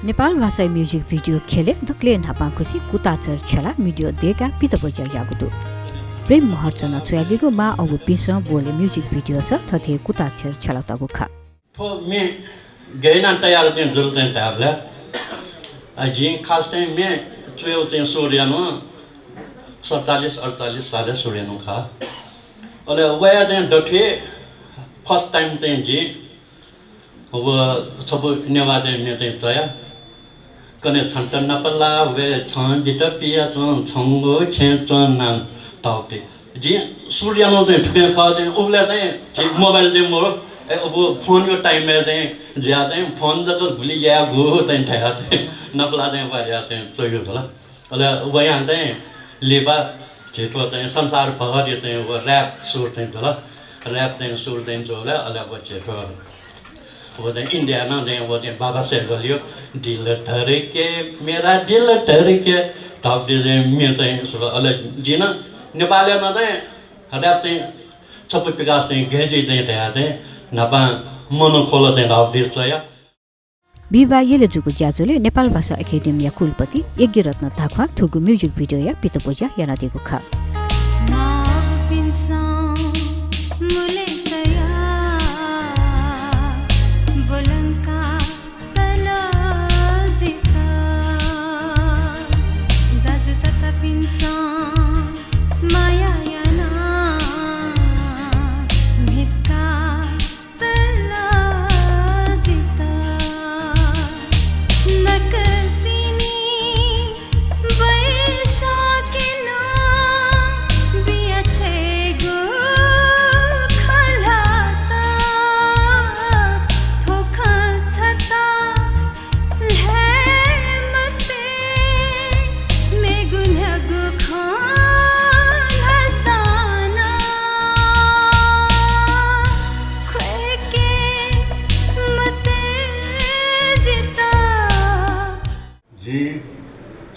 नेपाल भाषा music video खेले धक्ले नापाखुसी कुताचर छला भिडियो देका पितबोजा यागुदु प्रेम महर्चना छयादिगो मा अगु पिस बोले म्युजिक भिडियो छ थथे कुताचर छला तगु खा थो मे गैना तयार दिन जुलते ताबला अजी खास टाइम में चुयो चाहिँ सोर्यानो 47 48 साल सोर्यानो खा अले वया चाहिँ डठे फर्स्ट टाइम चाहिँ जी वो सब नेवा चाहिँ मे चाहिँ तया कने छन्ट नपला वे छन जित पिया चोन छंगो छेचन नाम ताउते जी सोर्यानो चाहिँ ठुके खा चाहिँ उबले चाहिँ मोबाइल चाहिँ मोर अब फोन को टाइम में चाहिँ ज्यादा फोन जब भूली गया गो चाहिँ ठया चाहिँ नपला चाहिँ वाया चाहिँ चोयो होला अले वया चाहिँ लेबा जेठो चाहिँ संसार भरि चाहिँ वो र्याप सुर चाहिँ होला र्याप चाहिँ सुर चाहिँ होला अले वो जेठो वो चाहिँ इंडिया ना चाहिँ वो चाहिँ बाबा से गलियो दिल धड़के मेरा दिल धड़के तब दे मे चाहिँ सुर अले जिन नेपाली में चाहिँ र्याप चाहिँ सबै विकास चाहिँ गेजे चाहिँ ठया चाहिँ नपा मनोखोला चाहिँ रावदेश या बिबा येले जुगु ज्याजुले नेपाल भाषा एकाडेमिया कुलपति यज्ञरत्न थाखवा थुगु म्युजिक भिडियो या पितपोजा यानादिगु खा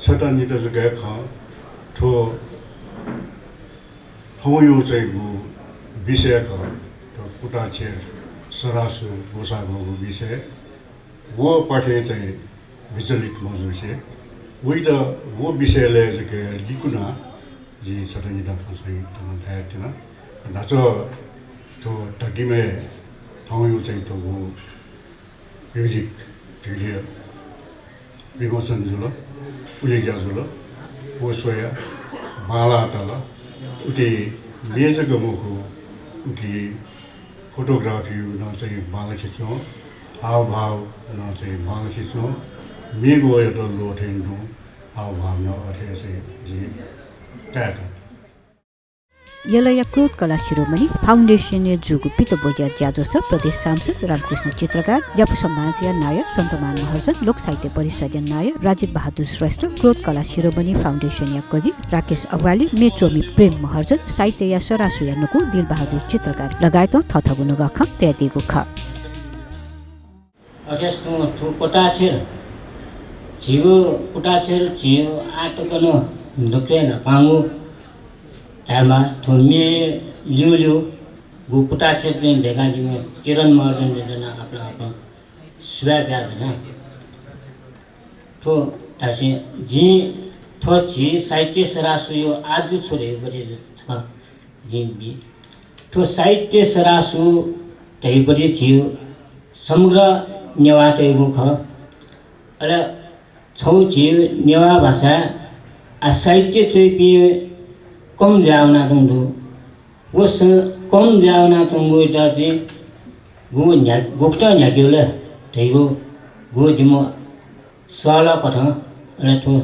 सतानी त गए खा थो थोयो चाहिँ गु विषय खा तो कुटा छे सरासु गोसा गु विषय वो पठे चाहिँ विचलित मजु छे वही त वो विषयले चाहिँ लिकुना जी सतानी त सही त थाहा थिएन नाचो तो ढकीमे थोयो चाहिँ तो वो म्युजिक भिडियो विमोचन जुल उले ज्याजुल वो सोया माला तला उति मेज गमुखु उति फोटोग्राफी न चाहिँ माला खिच्नु हाव भाव न चाहिँ माला खिच्नु मेगो एउटा लोठेन्नु हाव भाव न अथे चाहिँ जी ट्याट यलया क्रोध कला शिरोमणि फाउन्डेसन जुगु पितबोजा ज्याजो छ प्रदेश सांसद रामकृष्ण चित्रकार ज्यापु समाजिया नायक सन्तमान महर्जन लोक साहित्य परिषद नायक राजीव बहादुर श्रेष्ठ क्रोध कला शिरोमणि फाउन्डेसन या कजी राकेश अग्वाली मेट्रोमी प्रेम महर्जन साहित्य या सरासु या नुकु दिल बहादुर चित्रकार लगायत थथगु नगख त्यतिको ख अजस्तो ठु पटाछेर जिगो पटाछेर जियो आटकनो लुक्रे न पांगु तामा थोमे लियो गु पटाछेर दिन देखा जिमे किरण महर्जन देना अपना अपना स्वर प्यार देना तो तासे जी थो जी साहित्य सरासु यो आज छोरे बडे छ जिन्दगी तो साहित्य सरासु तै बडे छियो समग्र नेवा तैगु ख अले छौ छियो नेवा भाषा आ साहित्य चैपि कम जावना तुंदु वस कम जावना तुंगु जाति गु न्या गुक्ता न्याग्योले तैगु गु जिमो साला कथा अले तो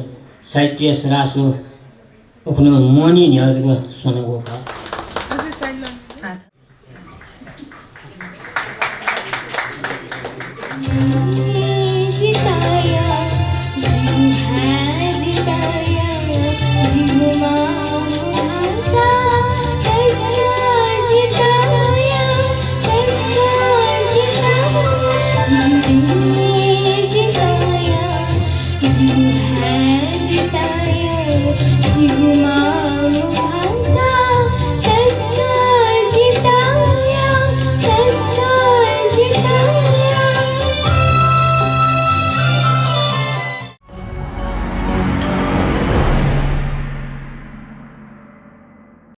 साहित्य सरासु उखनो मोनी न्याजको सोनागो का